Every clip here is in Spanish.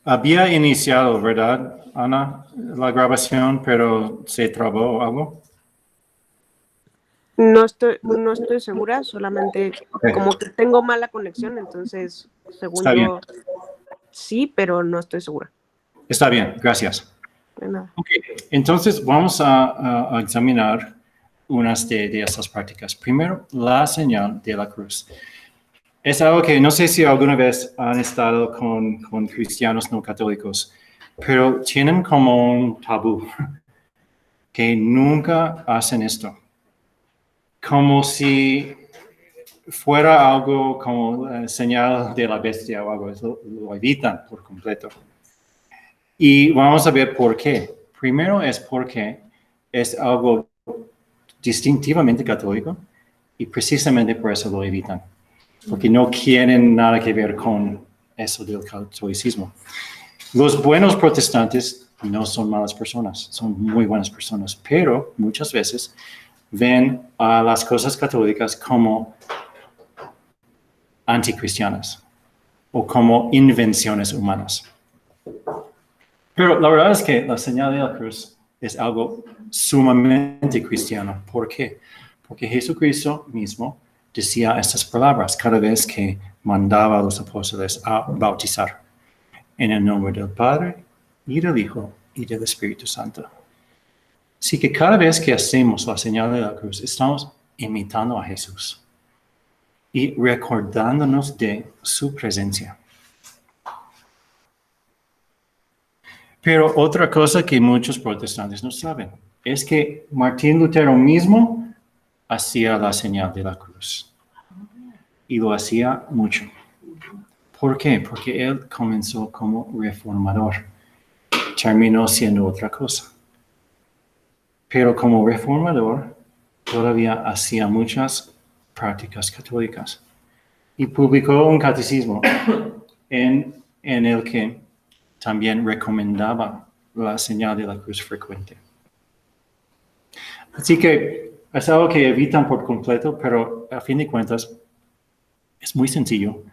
Había iniciado, ¿verdad, Ana, la grabación, pero se trabó algo? No estoy segura, solamente Okay. como que tengo mala conexión, entonces, según Está bien. sí, pero no estoy segura. Está bien, gracias. De nada. Okay. Entonces, vamos a examinar unas de estas prácticas. Primero, la señal de la cruz. Es algo que no sé si alguna vez han estado con cristianos no católicos, pero tienen como un tabú, que nunca hacen esto. Como si fuera algo como señal de la bestia o algo, lo evitan por completo. Y vamos a ver por qué. Primero es porque es algo distintivamente católico y precisamente por eso lo evitan, porque no quieren nada que ver con eso del catolicismo. Los buenos protestantes no son malas personas, son muy buenas personas, pero muchas veces ven a las cosas católicas como anticristianas o como invenciones humanas. Pero la verdad es que la señal de la cruz es algo sumamente cristiano. ¿Por qué? Porque Jesucristo mismo decía estas palabras cada vez que mandaba a los apóstoles a bautizar. En el nombre del Padre, y del Hijo, y del Espíritu Santo. Así que cada vez que hacemos la señal de la cruz, estamos imitando a Jesús y recordándonos de su presencia. Pero otra cosa que muchos protestantes no saben es que Martín Lutero mismo hacía la señal de la cruz. Y lo hacía mucho. ¿Por qué? Porque él comenzó como reformador. Terminó siendo otra cosa. Pero como reformador, todavía hacía muchas prácticas católicas. Y publicó un catecismo en el que también recomendaba la señal de la cruz frecuente. Así que es algo que evitan por completo, pero a fin de cuentas es muy sencillo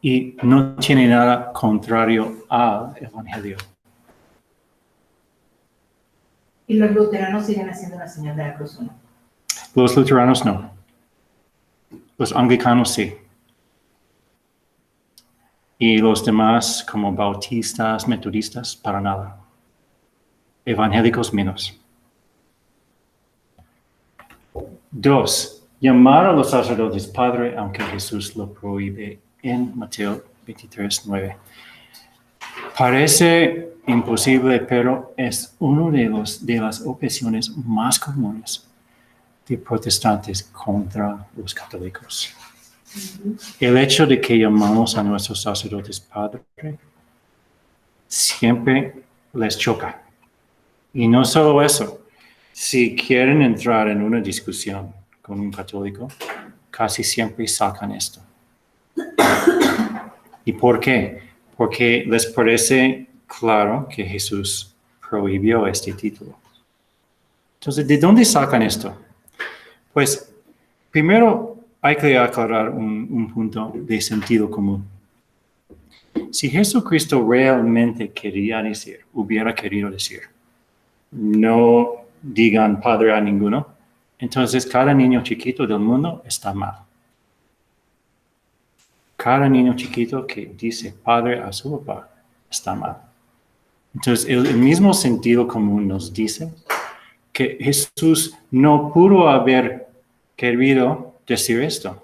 y no tiene nada contrario al Evangelio. ¿Y los luteranos siguen haciendo la señal de la cruz o no? Los luteranos no. Los anglicanos sí. Y los demás, como bautistas, metodistas, para nada. Evangélicos menos. 2. Llamar a los sacerdotes Padre, aunque Jesús lo prohíbe en Mateo 23:9. Parece imposible, pero es una de las objeciones más comunes de protestantes contra los católicos. El hecho de que llamamos a nuestros sacerdotes Padre siempre les choca. Y no solo eso, si quieren entrar en una discusión con un católico, casi siempre sacan esto. ¿Y por qué? Porque les parece claro que Jesús prohibió este título. Entonces, ¿de dónde sacan esto? Pues, primero hay que aclarar un punto de sentido común. Si Jesucristo realmente hubiera querido decir, no digan Padre a ninguno, entonces cada niño chiquito del mundo está mal. Cada niño chiquito que dice Padre a su papá está mal. Entonces, el mismo sentido común nos dice que Jesús no pudo haber querido decir esto.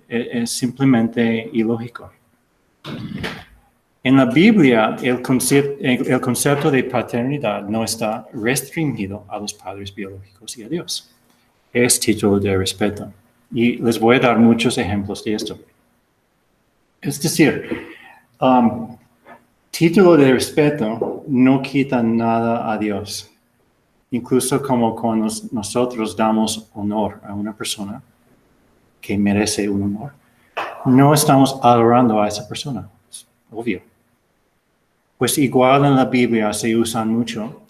Es simplemente ilógico. En la Biblia, el concepto de paternidad no está restringido a los padres biológicos y a Dios. Es título de respeto. Y les voy a dar muchos ejemplos de esto. Es decir, título de respeto no quita nada a Dios. Incluso como cuando nosotros damos honor a una persona que merece un honor, no estamos adorando a esa persona. Es obvio. Pues igual en la Biblia se usan mucho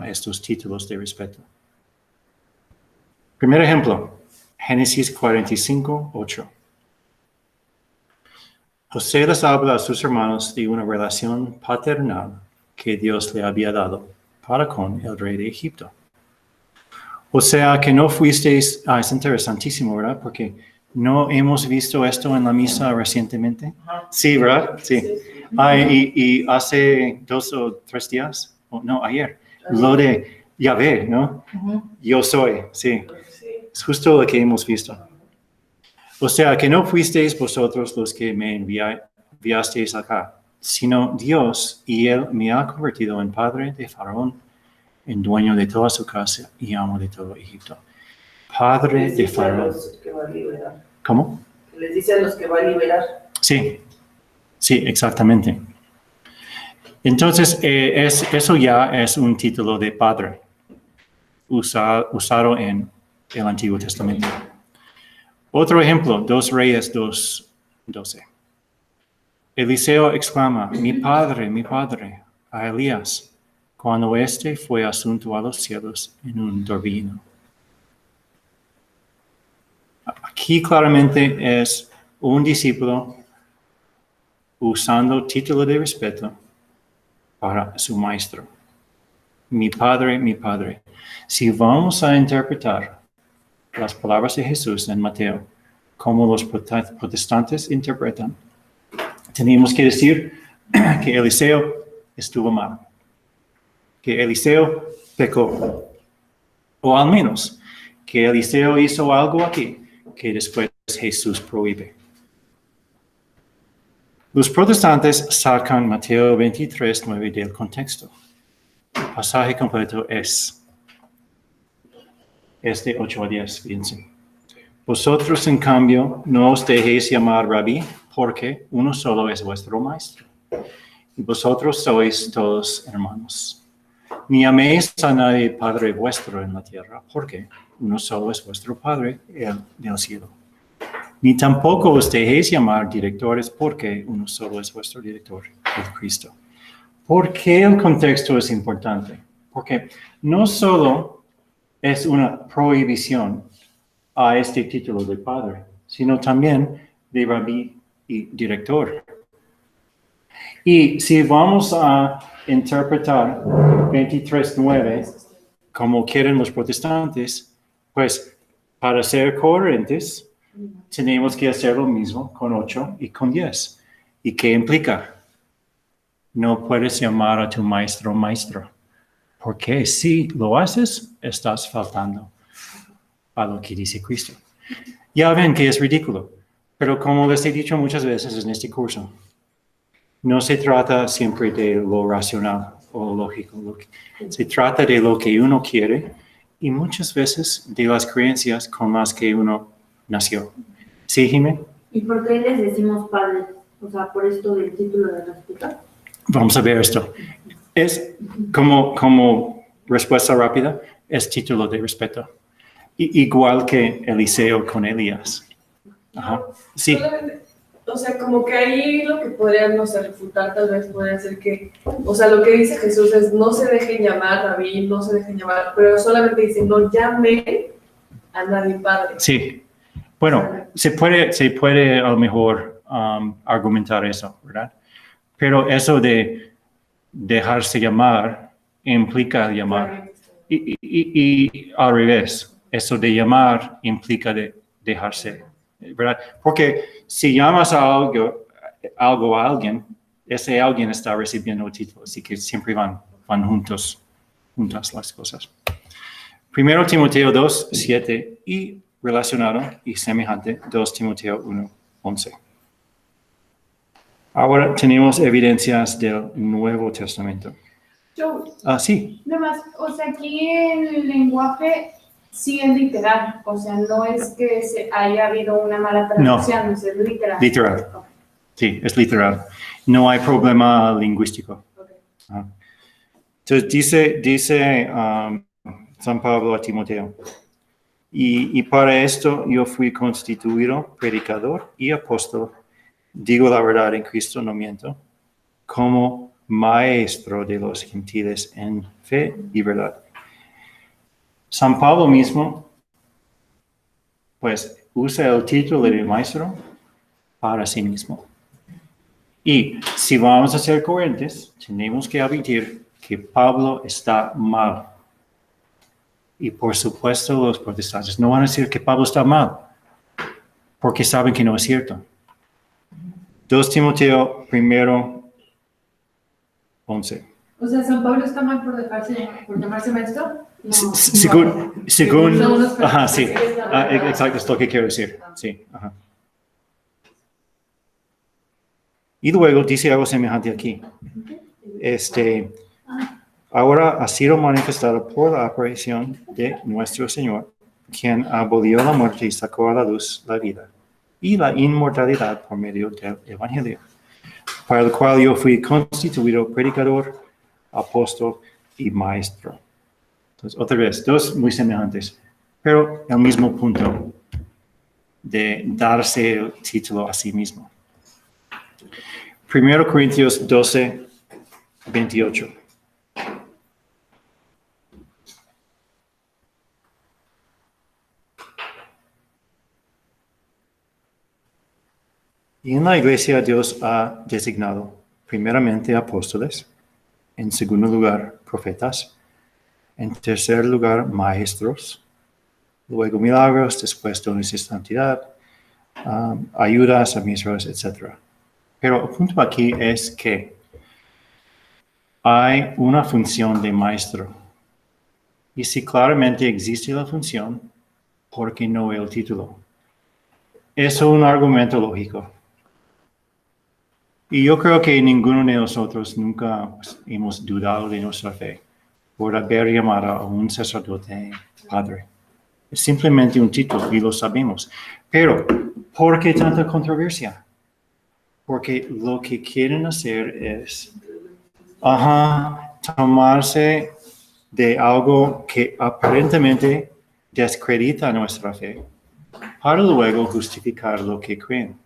estos títulos de respeto. Primer ejemplo, Génesis 45:8. José les habla a sus hermanos de una relación paternal que Dios le había dado para con el rey de Egipto. O sea que no fuisteis, es interesantísimo, ¿verdad? Porque no hemos visto esto en la misa recientemente. Sí, ¿verdad? Sí. Y hace 2 o 3 días, no, ayer, lo de Yahvé, ¿no? Yo soy, sí. Es justo lo que hemos visto. O sea que no fuisteis vosotros los que me enviasteis acá, sino Dios, y Él me ha convertido en padre de Faraón, en dueño de toda su casa y amo de todo Egipto. Padre de Faraón. Que va a liberar. ¿Cómo? Les dice a los que va a liberar. Sí, sí, exactamente. Entonces, eso ya es un título de padre usado en el Antiguo Testamento. Otro ejemplo, 2 Reyes 2:12. Eliseo exclama, mi padre, a Elías, cuando éste fue asunto a los cielos en un torbellino. Aquí claramente es un discípulo usando título de respeto para su maestro. Mi padre. Si vamos a interpretar las palabras de Jesús en Mateo como los protestantes interpretan, tenemos que decir que Eliseo estuvo mal, que Eliseo pecó, o al menos que Eliseo hizo algo aquí que después Jesús prohíbe. Los protestantes sacan Mateo 23:9 del contexto. El pasaje completo es de 8 a 10, fíjense. Vosotros, en cambio, no os dejéis llamar rabí, porque uno solo es vuestro maestro. Y vosotros sois todos hermanos. Ni llaméis a nadie Padre vuestro en la tierra, porque uno solo es vuestro Padre, el del cielo. Ni tampoco os dejéis llamar directores, porque uno solo es vuestro director, el Cristo. ¿Por qué el contexto es importante? Porque no solo es una prohibición a este título de padre, sino también de rabí y director. Y si vamos a interpretar 23:9 como quieren los protestantes, pues para ser coherentes tenemos que hacer lo mismo con 8 y con 10. ¿Y qué implica? No puedes llamar a tu maestro, porque si lo haces, estás faltando a lo que dice Cristo. Ya ven que es ridículo, pero como les he dicho muchas veces en este curso, no se trata siempre de lo racional o lógico, se trata de lo que uno quiere y muchas veces de las creencias con las que uno nació. ¿Sí, Jimé? ¿Y por qué les decimos padres? O sea, por esto del título de respeto. Vamos a ver esto. Es como respuesta rápida, es título de respeto. Igual que Eliseo con Elías. Ajá. Sí. O sea, como que ahí lo que podrían, no sé, refutar tal vez podría ser que, o sea, lo que dice Jesús es no se dejen llamar rabí, no se dejen llamar, pero solamente dice no llamen a nadie padre. Sí. Bueno, se puede a lo mejor argumentar eso, ¿verdad? Pero eso de dejarse llamar implica llamar. Y al revés, eso de llamar implica de dejarse, ¿verdad? Porque si llamas a algo a alguien, ese alguien está recibiendo el título, así que siempre van juntas las cosas. 1 Timoteo 2:7 y relacionado y semejante 2 Timoteo 1:11. Ahora tenemos evidencias del Nuevo Testamento. Sí. Nada más, o sea, aquí el lenguaje sí es literal, o sea, no es que haya habido una mala traducción, es literal. Literal. Sí, es literal. No hay problema lingüístico. Okay. Entonces dice San Pablo a Timoteo, y para esto yo fui constituido predicador y apóstol, digo la verdad en Cristo, no miento, como maestro de los gentiles en fe y verdad. San Pablo mismo, pues, usa el título de maestro para sí mismo. Y si vamos a ser coherentes, tenemos que admitir que Pablo está mal. Y por supuesto los protestantes no van a decir que Pablo está mal, porque saben que no es cierto. 2 Timoteo 1:11. O sea, San Pablo está mal por llamarse maestro. No. Según, Son unos ajá, sí, personajes. exacto, es lo que quiero decir, sí, ajá. Y luego dice algo semejante aquí. Ahora ha sido manifestado por la aparición de nuestro Señor, quien abolió la muerte y sacó a la luz la vida y la inmortalidad por medio del Evangelio, para el cual yo fui constituido predicador, apóstol y maestro. Entonces, otra vez, dos muy semejantes, pero el mismo punto de darse el título a sí mismo. 1 Corintios 12:28. Y en la iglesia Dios ha designado primeramente apóstoles, en segundo lugar profetas, en tercer lugar maestros, luego milagros, después dones de santidad, ayudas, administradores, etc. Pero el punto aquí es que hay una función de maestro. Y si claramente existe la función, ¿por qué no el título? Es un argumento lógico. Y yo creo que ninguno de nosotros nunca hemos dudado de nuestra fe por haber llamado a un sacerdote padre. Es simplemente un título y lo sabemos. Pero, ¿por qué tanta controversia? Porque lo que quieren hacer es tomarse de algo que aparentemente desacredita nuestra fe para luego justificar lo que creen.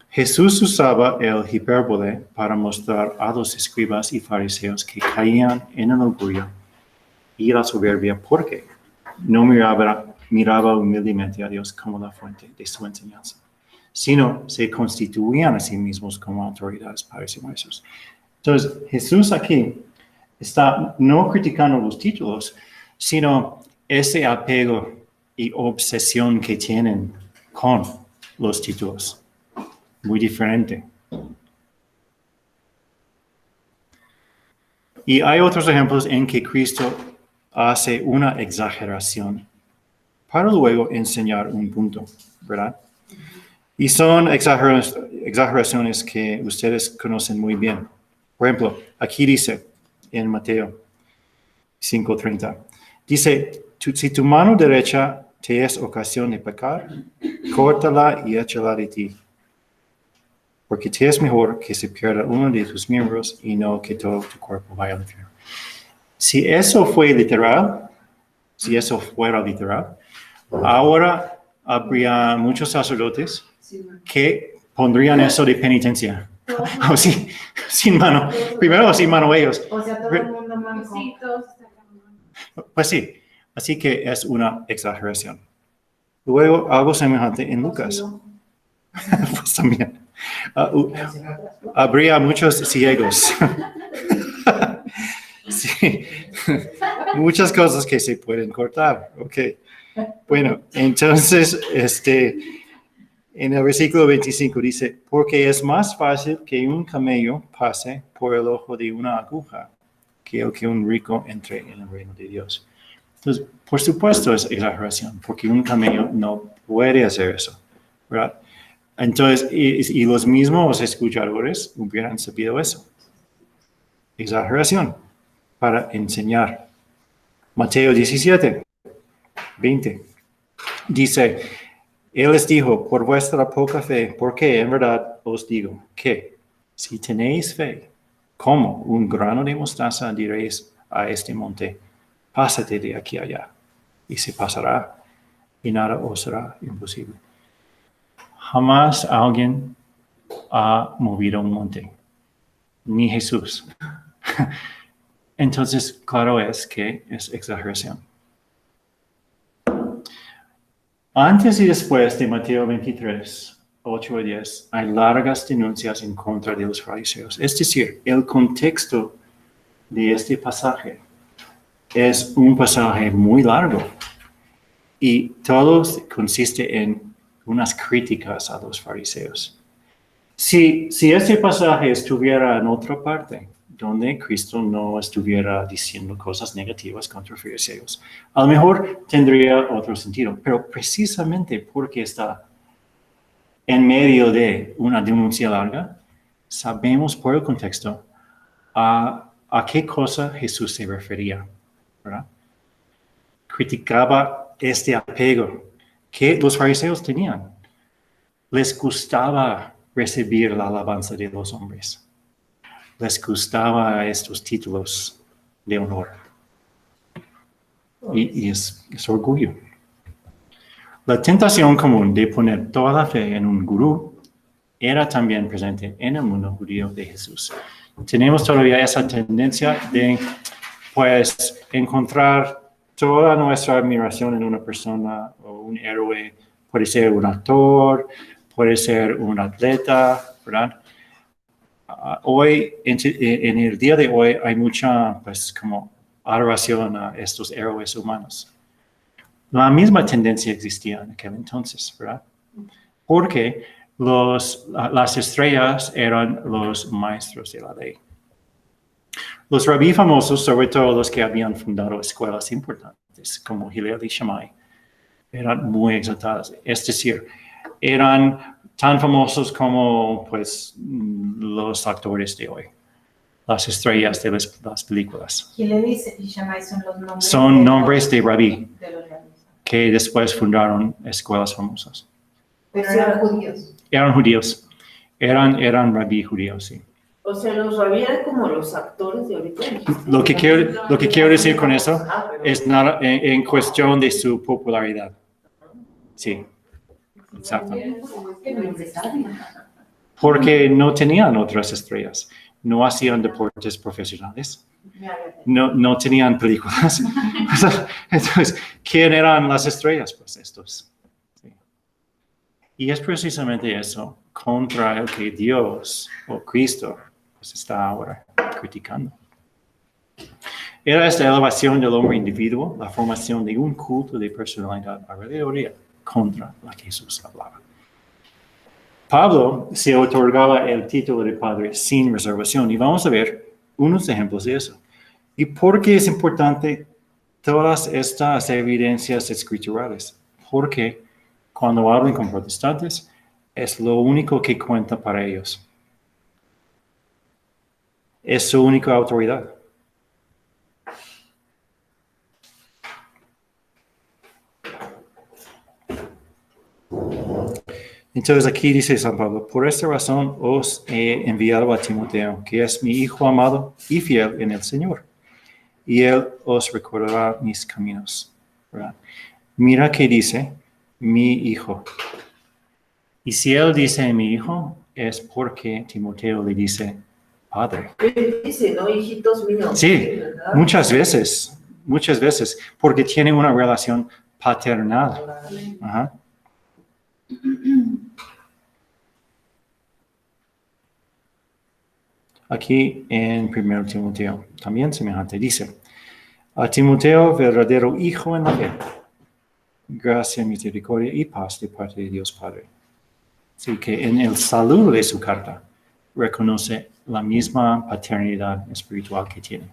Jesús usaba el hipérbole para mostrar a los escribas y fariseos que caían en el orgullo y la soberbia porque no miraba humildemente a Dios como la fuente de su enseñanza, sino se constituían a sí mismos como autoridades, padres y maestros. Entonces, Jesús aquí está no criticando los títulos, sino ese apego y obsesión que tienen con los títulos. Muy diferente. Y hay otros ejemplos en que Cristo hace una exageración para luego enseñar un punto, ¿verdad? Y son exageraciones que ustedes conocen muy bien. Por ejemplo, aquí dice en Mateo 5:30, dice, si tu mano derecha te es ocasión de pecar, córtala y échala de ti. Porque te es mejor que se pierda uno de tus miembros y no que todo tu cuerpo vaya al infierno. Si eso fuera literal, ahora habría muchos sacerdotes que pondrían eso de penitencia. O sin mano. Primero sin mano ellos. O sea, todo el mundo manco. Sí, todos están mal. Pues sí. Así que es una exageración. Luego, algo semejante en Lucas. Pues también. Habría muchos ciegos. Sí. Muchas cosas que se pueden cortar. Ok. Bueno, entonces, en el versículo 25 dice, porque es más fácil que un camello pase por el ojo de una aguja que el que un rico entre en el reino de Dios. Entonces, por supuesto es exageración, porque un camello no puede hacer eso, ¿verdad? Entonces, y los mismos escuchadores hubieran sabido eso. Exageración para enseñar. Mateo 17:20 dice, Él les dijo, por vuestra poca fe, porque en verdad os digo que si tenéis fe, como un grano de mostaza, diréis a este monte, pásate de aquí a allá, y se pasará, y nada os será imposible. Jamás alguien ha movido un monte, ni Jesús. Entonces, claro es que es exageración. Antes y después de Mateo 23, 8 y 10, hay largas denuncias en contra de los fariseos. Es decir, el contexto de este pasaje es un pasaje muy largo y todo consiste en unas críticas a los fariseos. Si este pasaje estuviera en otra parte, donde Cristo no estuviera diciendo cosas negativas contra los fariseos, a lo mejor tendría otro sentido, pero precisamente porque está en medio de una denuncia larga, sabemos por el contexto a qué cosa Jesús se refería, ¿verdad? Criticaba este apego que los fariseos tenían. Les gustaba recibir la alabanza de los hombres. Les gustaba estos títulos de honor. Y es orgullo. La tentación común de poner toda la fe en un gurú era también presente en el mundo judío de Jesús. Tenemos todavía esa tendencia de, pues, encontrar toda nuestra admiración en una persona o un héroe. Puede ser un actor, puede ser un atleta, ¿verdad? Hoy, en el día de hoy, hay mucha, pues, como adoración a estos héroes humanos. La misma tendencia existía en aquel entonces, ¿verdad? Porque las estrellas eran los maestros de la ley. Los rabí famosos, sobre todo los que habían fundado escuelas importantes, como Hillel y Shammai, eran muy exaltados. Es decir, eran tan famosos como, pues, los actores de hoy, las estrellas de las películas. Hillel y Shammai son los nombres. Son nombres de rabí De los rabíes. que después fundaron escuelas famosas. Pero eran judíos. Eran judíos, eran rabí judíos, sí. O sea, los rabí eran como los actores de ahorita. Lo que quiero decir con eso Pero- es nada en cuestión de su popularidad. Sí, exacto. Porque no tenían otras estrellas, no hacían deportes profesionales, no tenían películas. Entonces, ¿quién eran las estrellas? Pues estos. Sí. Y es precisamente eso, contra el que Dios o Cristo pues, está ahora criticando. Era esta elevación del hombre individuo, la formación de un culto de personalidad alrededor de él, contra la que Jesús hablaba. Pablo se otorgaba el título de padre sin reservación y vamos a ver unos ejemplos de eso. ¿Y por qué es importante todas estas evidencias escriturales? Porque cuando hablan con protestantes es lo único que cuenta para ellos. Es su única autoridad. Entonces aquí dice San Pablo, por esta razón os he enviado a Timoteo, que es mi hijo amado y fiel en el Señor, y él os recordará mis caminos. ¿Verdad? Mira que dice, mi hijo. Y si él dice mi hijo, es porque Timoteo le dice padre. Dice, ¿no? Hijitos míos. Sí, ¿verdad? muchas veces, porque tiene una relación paternal. Ajá. Aquí en 1 Timoteo, también semejante, dice, a Timoteo, verdadero hijo en la fe, gracia, misericordia y paz de parte de Dios Padre. Así que en el saludo de su carta, reconoce la misma paternidad espiritual que tiene.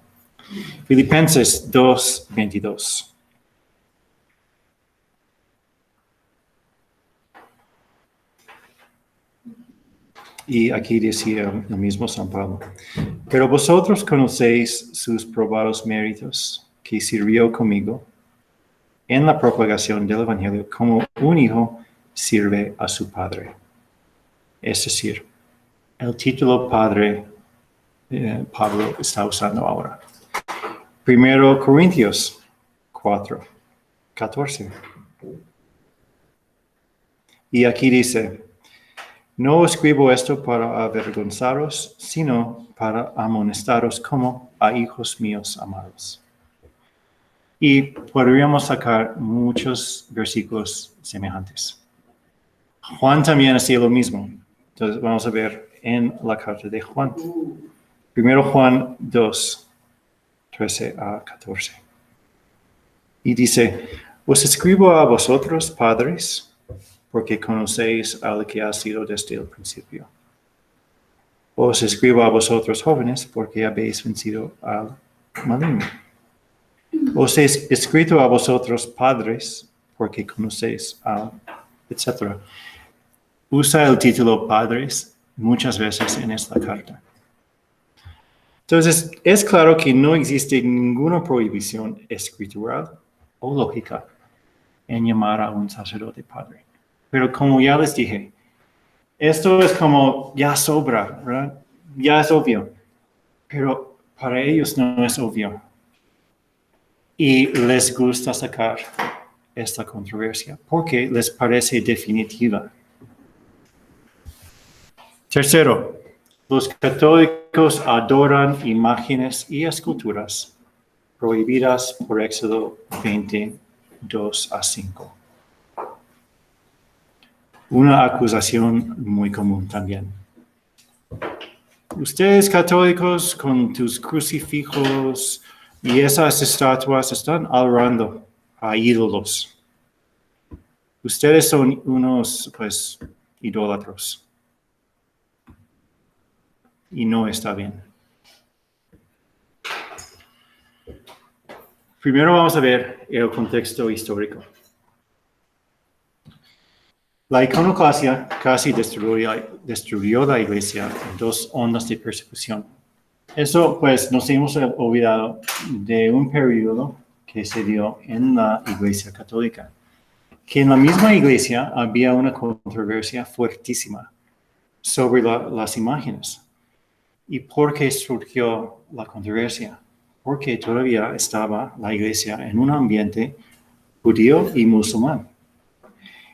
Filipenses 2:22. Y aquí decía el mismo San Pablo, pero vosotros conocéis sus probados méritos, que sirvió conmigo en la propagación del Evangelio como un hijo sirve a su padre. Es decir, el título padre Pablo está usando ahora. 1 Corintios 4:14. Y aquí dice, no escribo esto para avergonzaros, sino para amonestaros como a hijos míos amados. Y podríamos sacar muchos versículos semejantes. Juan también hacía lo mismo. Entonces vamos a ver en la carta de Juan. Primero Juan 2, 13 a 14. Y dice, os escribo a vosotros, padres, porque conocéis al que ha sido desde el principio. Os escribo a vosotros, jóvenes, porque habéis vencido al maligno. Os he escrito a vosotros, padres, porque conocéis al, etc. Usa el título padres muchas veces en esta carta. Entonces, es claro que no existe ninguna prohibición escritural o lógica en llamar a un sacerdote padre. Pero como ya les dije, esto es como ya sobra, ¿verdad? Ya es obvio. Pero para ellos no es obvio. Y les gusta sacar esta controversia porque les parece definitiva. Tercero, los católicos adoran imágenes y esculturas prohibidas por Éxodo 22 a 5. Una acusación muy común también. Ustedes católicos con tus crucifijos y esas estatuas están adorando a ídolos. Ustedes son unos, idólatros. Y no está bien. Primero vamos a ver el contexto histórico. La iconoclasia casi destruyó la iglesia en 2 ondas de persecución. Eso, nos hemos olvidado de un periodo que se dio en la iglesia católica. Que en la misma iglesia había una controversia fuertísima sobre las imágenes. ¿Y por qué surgió la controversia? Porque todavía estaba la iglesia en un ambiente judío y musulmán.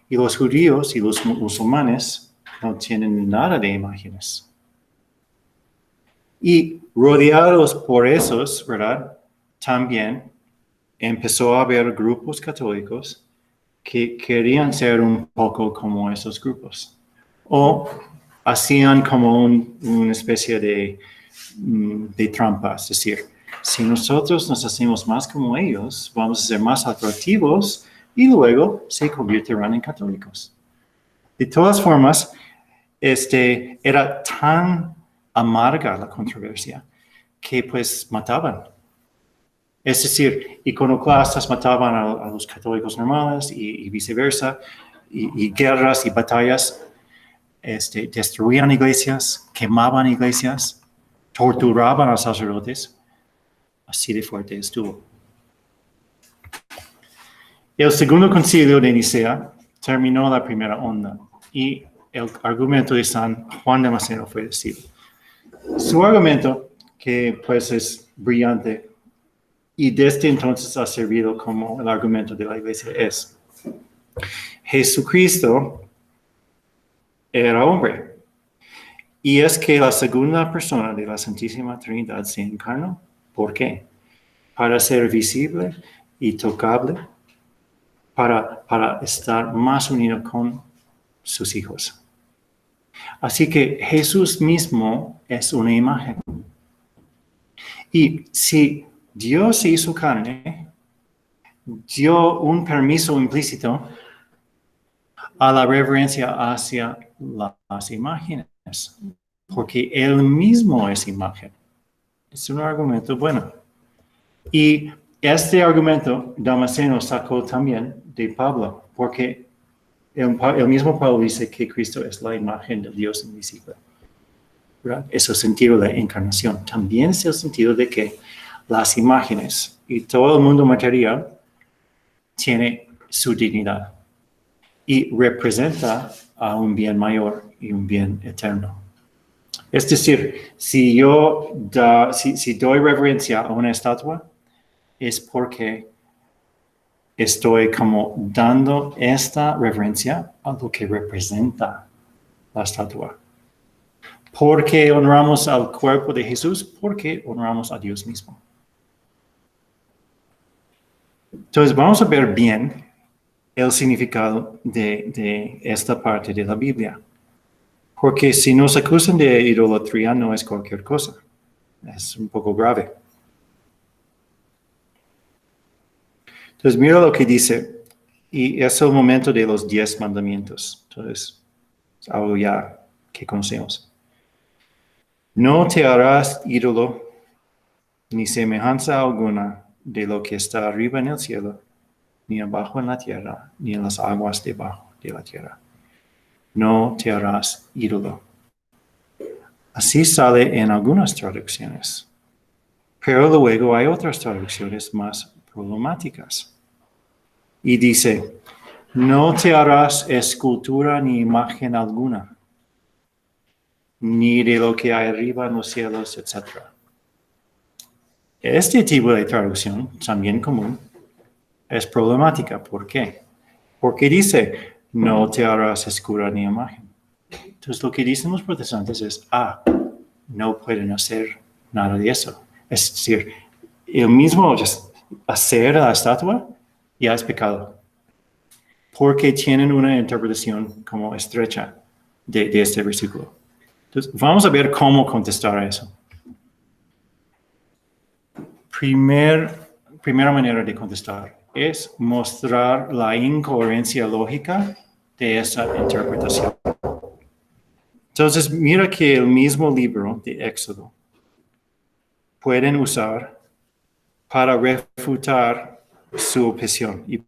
Y los judíos y los musulmanes no tienen nada de imágenes. Y rodeados por esos, ¿verdad? También empezó a haber grupos católicos que querían ser un poco como esos grupos. O hacían como una especie de trampa, es decir, si nosotros nos hacemos más como ellos, vamos a ser más atractivos y luego se convertirán en católicos. De todas formas, era tan amarga la controversia que mataban. Es decir, iconoclastas mataban a los católicos normales y viceversa, y guerras y batallas. Destruían iglesias, quemaban iglesias, torturaban a los sacerdotes. Así de fuerte estuvo. El segundo concilio de Nicea terminó la primera onda y el argumento de San Juan Damasceno fue decidido. Su argumento, que es brillante y desde entonces ha servido como el argumento de la iglesia, es: Jesucristo era hombre. Y es que la segunda persona de la Santísima Trinidad se encarnó. ¿Por qué? Para ser visible y tocable, para estar más unido con sus hijos. Así que Jesús mismo es una imagen. Y si Dios se hizo carne, dio un permiso implícito a la reverencia hacia las imágenes, porque Él mismo es imagen. Es un argumento bueno. Y este argumento Damasceno sacó también de Pablo, porque el mismo Pablo dice que Cristo es la imagen del Dios invisible. ¿Verdad? Es el sentido de la encarnación. También es el sentido de que las imágenes y todo el mundo material tiene su dignidad y representa a un bien mayor y un bien eterno. Es decir, si doy reverencia a una estatua, es porque estoy como dando esta reverencia a lo que representa la estatua. ¿Por qué honramos al cuerpo de Jesús? Porque honramos a Dios mismo. Entonces vamos a ver bien el significado de esta parte de la Biblia. Porque si nos acusan de idolatría no es cualquier cosa. Es un poco grave. Entonces, mira lo que dice. Y es el momento de los 10 mandamientos. Entonces, es algo ya que conocemos. No te harás ídolo ni semejanza alguna de lo que está arriba en el cielo, ni abajo en la tierra, ni en las aguas debajo de la tierra. No te harás ídolo. Así sale en algunas traducciones. Pero luego hay otras traducciones más problemáticas. Y dice, no te harás escultura ni imagen alguna, ni de lo que hay arriba en los cielos, etc. Este tipo de traducción, también común, es problemática. ¿Por qué? Porque dice, no te harás escultura ni imagen. Entonces lo que dicen los protestantes es, no pueden hacer nada de eso. Es decir, el mismo hacer la estatua ya es pecado. Porque tienen una interpretación como estrecha de este versículo. Entonces, vamos a ver cómo contestar a eso. Primera manera de contestar es mostrar la incoherencia lógica de esa interpretación. Entonces, mira que el mismo libro de Éxodo pueden usar para refutar su objeción. ¿Y